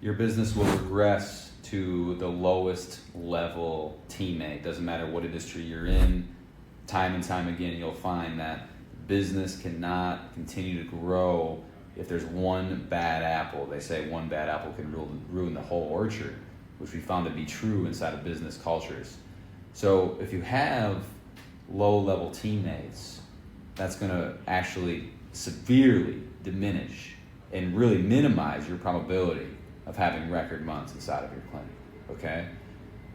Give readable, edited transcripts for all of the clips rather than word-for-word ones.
your business will regress to the lowest level teammate. Doesn't matter what industry you're in, time and time again, you'll find that business cannot continue to grow if there's one bad apple. They say one bad apple can ruin the whole orchard, which we found to be true inside of business cultures. So if you have low-level teammates, that's going to actually severely diminish and really minimize your probability of having record months inside of your clinic, okay?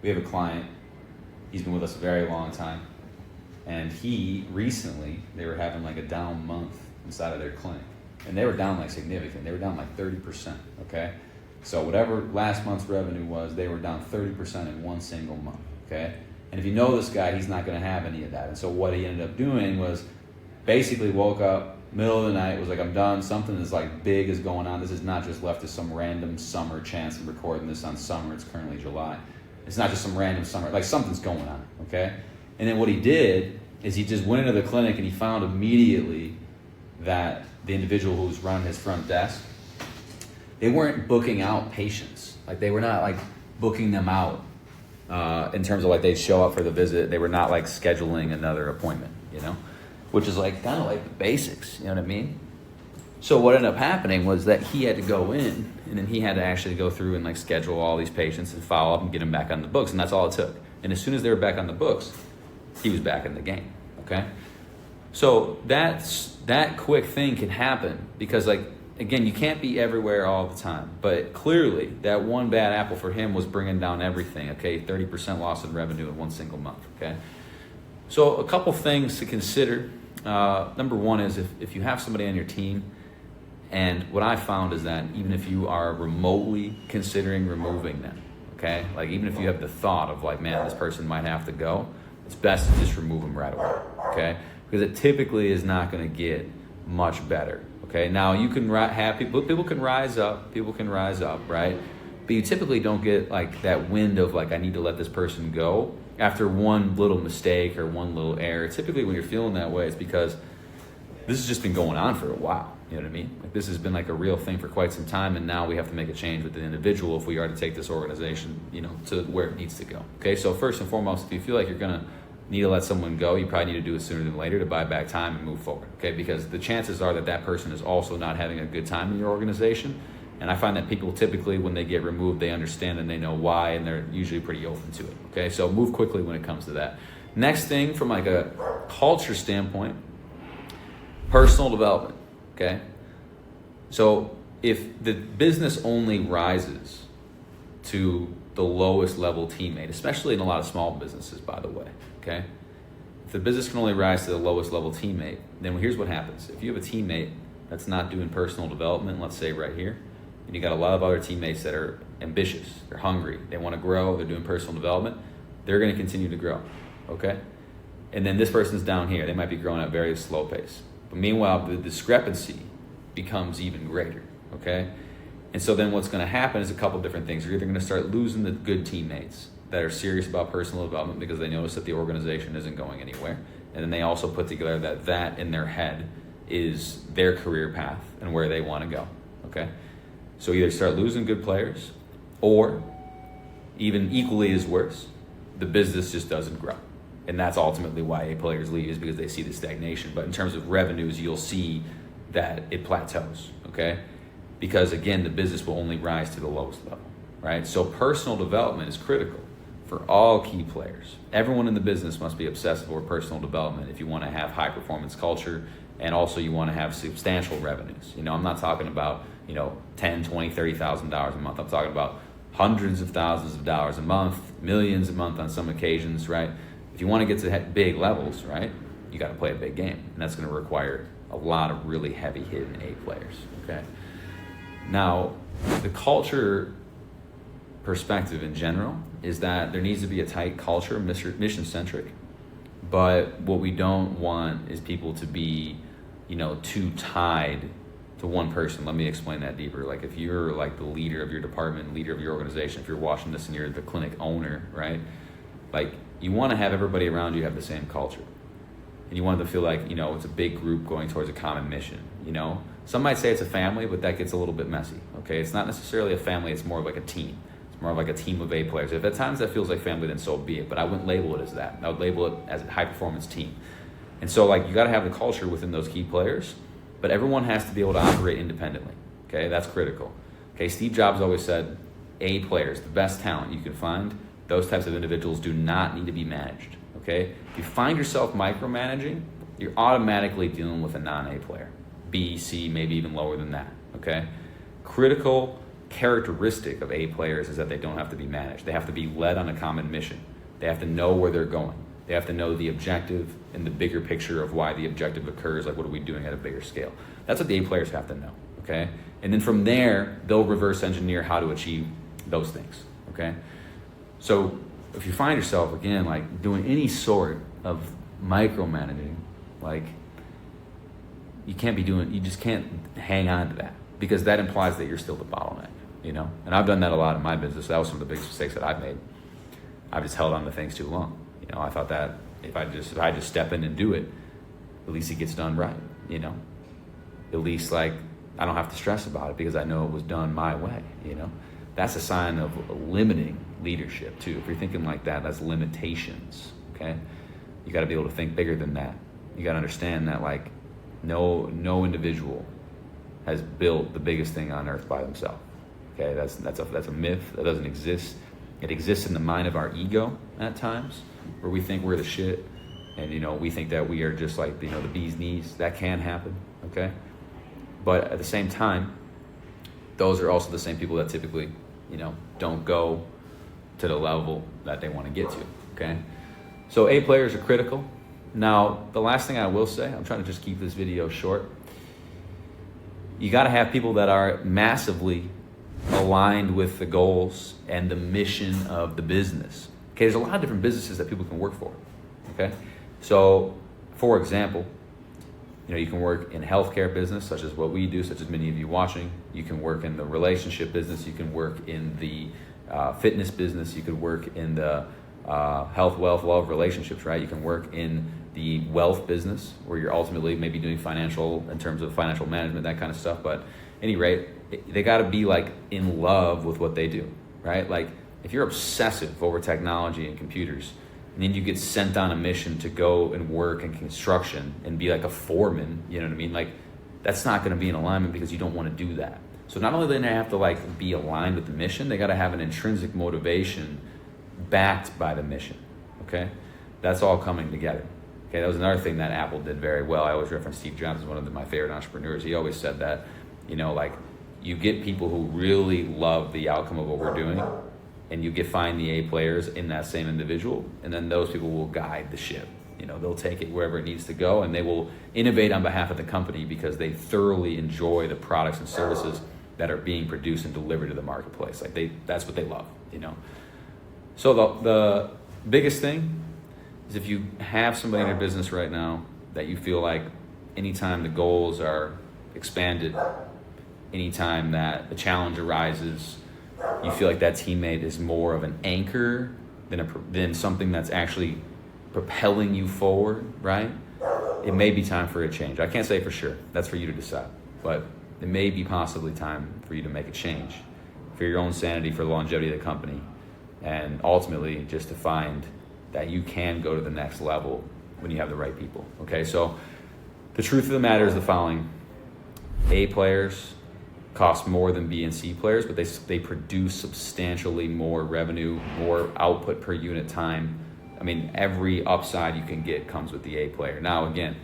We have a client, he's been with us a very long time, and he recently, they were having like a down month inside of their clinic. And they were down like significant, they were down like 30%, okay? So whatever last month's revenue was, they were down 30% in one single month, okay? And if you know this guy, he's not gonna have any of that. And so what he ended up doing was basically woke up, middle of the night, was like, I'm done, something is like big is going on. This is not just left to some random summer chance of recording this on summer, it's currently July. It's not just some random summer, like something's going on, okay? And then what he did is he just went into the clinic and he found immediately that the individual who was running his front desk, they weren't booking out patients. Like they were not like booking them out in terms of like they'd show up for the visit. They were not like scheduling another appointment, you know? Which is like kind of like the basics, you know what I mean? So what ended up happening was that he had to go in and then he had to actually go through and like schedule all these patients and follow up and get them back on the books, and that's all it took. And as soon as they were back on the books, he was back in the game, okay? So that quick thing can happen because like, again, you can't be everywhere all the time, but clearly that one bad apple for him was bringing down everything, okay? 30% loss in revenue in one single month, okay? So a couple things to consider. Number one is if you have somebody on your team, and what I found is that even if you are remotely considering removing them, okay? Like even if you have the thought of like, man, this person might have to go, it's best to just remove them right away, okay? Because it typically is not gonna get much better, okay? Now you can have people can rise up, right? But you typically don't get like that wind of like, I need to let this person go after one little mistake or one little error. Typically when you're feeling that way, it's because this has just been going on for a while. You know what I mean? Like this has been like a real thing for quite some time, and now we have to make a change with the individual if we are to take this organization, you know, to where it needs to go. Okay, so first and foremost, if you feel like you're gonna need to let someone go, you probably need to do it sooner than later to buy back time and move forward. Okay, because the chances are that that person is also not having a good time in your organization. And I find that people typically, when they get removed, they understand and they know why, and they're usually pretty open to it, okay? So move quickly when it comes to that. Next thing, from like a culture standpoint, personal development, okay? So if the business only rises to the lowest level teammate, especially in a lot of small businesses, by the way, okay? If the business can only rise to the lowest level teammate, then here's what happens. If you have a teammate that's not doing personal development, let's say right here, and you got a lot of other teammates that are ambitious, they're hungry, they want to grow, they're doing personal development, they're going to continue to grow, okay? And then this person's down here, they might be growing at a very slow pace. But meanwhile, the discrepancy becomes even greater, okay? And so then what's going to happen is a couple different things. You're either going to start losing the good teammates that are serious about personal development because they notice that the organization isn't going anywhere. And then they also put together that in their head is their career path and where they want to go, okay? So either start losing good players, or even equally as worse, the business just doesn't grow. And that's ultimately why A players leave, is because they see the stagnation. But in terms of revenues, you'll see that it plateaus, okay? Because again, the business will only rise to the lowest level, right? So personal development is critical for all key players. Everyone in the business must be obsessive with personal development if you want to have high performance culture, and also you want to have substantial revenues. You know, I'm not talking about, you know, $10, $20, $30,000 a month. I'm talking about hundreds of thousands of dollars a month, millions a month on some occasions, right? If you want to get to big levels, right, you got to play a big game, and that's going to require a lot of really heavy hitting A players, okay? Now, the culture perspective in general is that there needs to be a tight culture, mission-centric, but what we don't want is people to be, you know, too tied to one person. Let me explain that deeper. Like if you're like the leader of your department, leader of your organization, if you're watching this and you're the clinic owner, right? Like you want to have everybody around you have the same culture. And you want them to feel like, you know, it's a big group going towards a common mission, you know? Some might say it's a family, but that gets a little bit messy, okay? It's not necessarily a family, it's more of like a team. It's more of like a team of A players. If at times that feels like family, then so be it, but I wouldn't label it as that. I would label it as a high-performance team. And so like you gotta have the culture within those key players, but everyone has to be able to operate independently, okay? That's critical. Okay, Steve Jobs always said, A players, the best talent you can find, those types of individuals do not need to be managed, okay? If you find yourself micromanaging, you're automatically dealing with a non-A player. B, C, maybe even lower than that, okay? Critical characteristic of A players is that they don't have to be managed. They have to be led on a common mission. They have to know where they're going. They have to know the objective and the bigger picture of why the objective occurs, like what are we doing at a bigger scale. That's what the A players have to know, okay? And then from there, they'll reverse engineer how to achieve those things, okay? So if you find yourself, again, like doing any sort of micromanaging, like you just can't hang on to that, because that implies that you're still the bottleneck, you know? And I've done that a lot in my business. That was some of the biggest mistakes that I've made. I've just held on to things too long. You know, I thought that if I just step in and do it, at least it gets done right, you know? At least like I don't have to stress about it because I know it was done my way, you know? That's a sign of limiting leadership too. If you're thinking like that, that's limitations, okay? You gotta be able to think bigger than that. You gotta understand that like no individual has built the biggest thing on earth by themselves, okay? That's a myth that doesn't exist. It exists in the mind of our ego at times, where we think we're the shit, and you know we think that we are just like the bee's knees. That can happen, okay? But at the same time, those are also the same people that typically don't go to the level that they want to get to, okay? So A players are critical. Now the last thing I will say, I'm trying to just keep this video short, you got to have people that are massively aligned with the goals and the mission of the business. Okay, there's a lot of different businesses that people can work for, okay? So, for example, you can work in healthcare business, such as what we do, such as many of you watching. You can work in the relationship business. You can work in the fitness business. You could work in the health, wealth, love, relationships, right? You can work in the wealth business, where you're ultimately maybe doing financial, in terms of financial management, that kind of stuff. But at any rate, they got to be like in love with what they do, right? Like if you're obsessive over technology and computers, and then you get sent on a mission to go and work in construction and be like a foreman, you know what I mean? Like that's not going to be in alignment, because you don't want to do that. So not only do they have to like be aligned with the mission, they got to have an intrinsic motivation backed by the mission, okay? That's all coming together. Okay, that was another thing that Apple did very well. I always reference Steve Jobs as one of my favorite entrepreneurs. He always said that, like you get people who really love the outcome of what we're doing, and you find the A players in that same individual, and then those people will guide the ship. They'll take it wherever it needs to go, and they will innovate on behalf of the company because they thoroughly enjoy the products and services that are being produced and delivered to the marketplace. Like that's what they love, So the biggest thing is, if you have somebody in your business right now that you feel like anytime the goals are expanded, anytime that a challenge arises, you feel like that teammate is more of an anchor than something that's actually propelling you forward, right? It may be time for a change. I can't say for sure. That's for you to decide. But it may be possibly time for you to make a change for your own sanity, for the longevity of the company, and ultimately just to find that you can go to the next level when you have the right people, okay? So the truth of the matter is the following. A players cost more than B and C players, but they produce substantially more revenue, more output per unit time. I mean, every upside you can get comes with the A player. Now, again,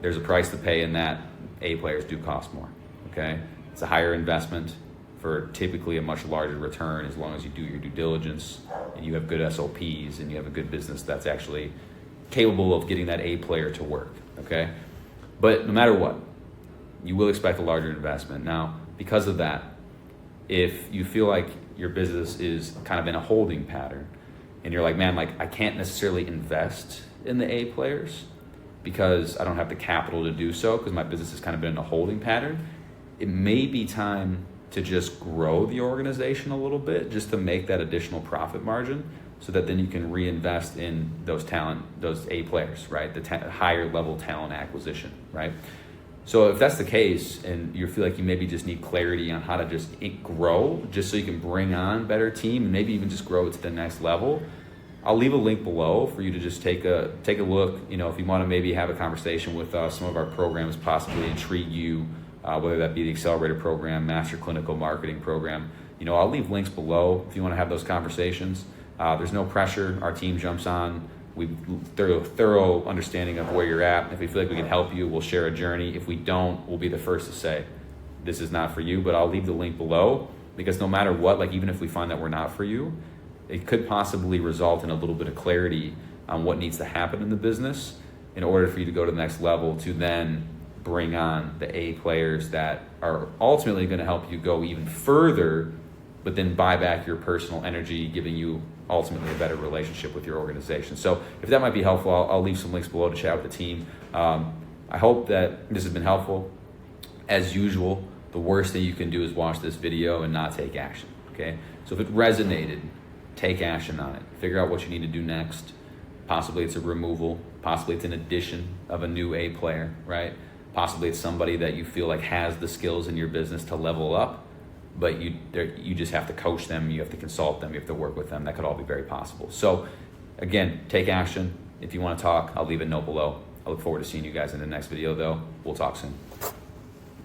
there's a price to pay in that. A players do cost more, okay? It's a higher investment for typically a much larger return, as long as you do your due diligence and you have good SOPs and you have a good business that's actually capable of getting that A player to work, okay? But no matter what, you will expect a larger investment. Now, because of that, if you feel like your business is kind of in a holding pattern and you're like, man, like I can't necessarily invest in the A players because I don't have the capital to do so, because my business has kind of been in a holding pattern, it may be time to just grow the organization a little bit, just to make that additional profit margin, so that then you can reinvest in those A players, right? The higher level talent acquisition, right? So if that's the case and you feel like you maybe just need clarity on how to just grow, just so you can bring on better team and maybe even just grow it to the next level, I'll leave a link below for you to just take a look. If you want to maybe have a conversation with some of our programs, possibly intrigue you, whether that be the Accelerator Program, Master Clinical Marketing Program. I'll leave links below if you want to have those conversations. There's no pressure. Our team jumps on. We thorough understanding of where you're at. If we feel like we can help you, we'll share a journey. If we don't, we'll be the first to say, this is not for you, but I'll leave the link below, because no matter what, like even if we find that we're not for you, it could possibly result in a little bit of clarity on what needs to happen in the business in order for you to go to the next level, to then bring on the A players that are ultimately going to help you go even further, but then buy back your personal energy, giving you ultimately a better relationship with your organization. So if that might be helpful, I'll leave some links below to chat with the team. I hope that this has been helpful. As usual, the worst thing you can do is watch this video and not take action, okay? So if it resonated, take action on it. Figure out what you need to do next. Possibly it's a removal. Possibly it's an addition of a new A player, right? Possibly it's somebody that you feel like has the skills in your business to level up, but you just have to coach them, you have to consult them, you have to work with them. That could all be very possible. So again, take action. If you want to talk, I'll leave a note below. I look forward to seeing you guys in the next video though. We'll talk soon.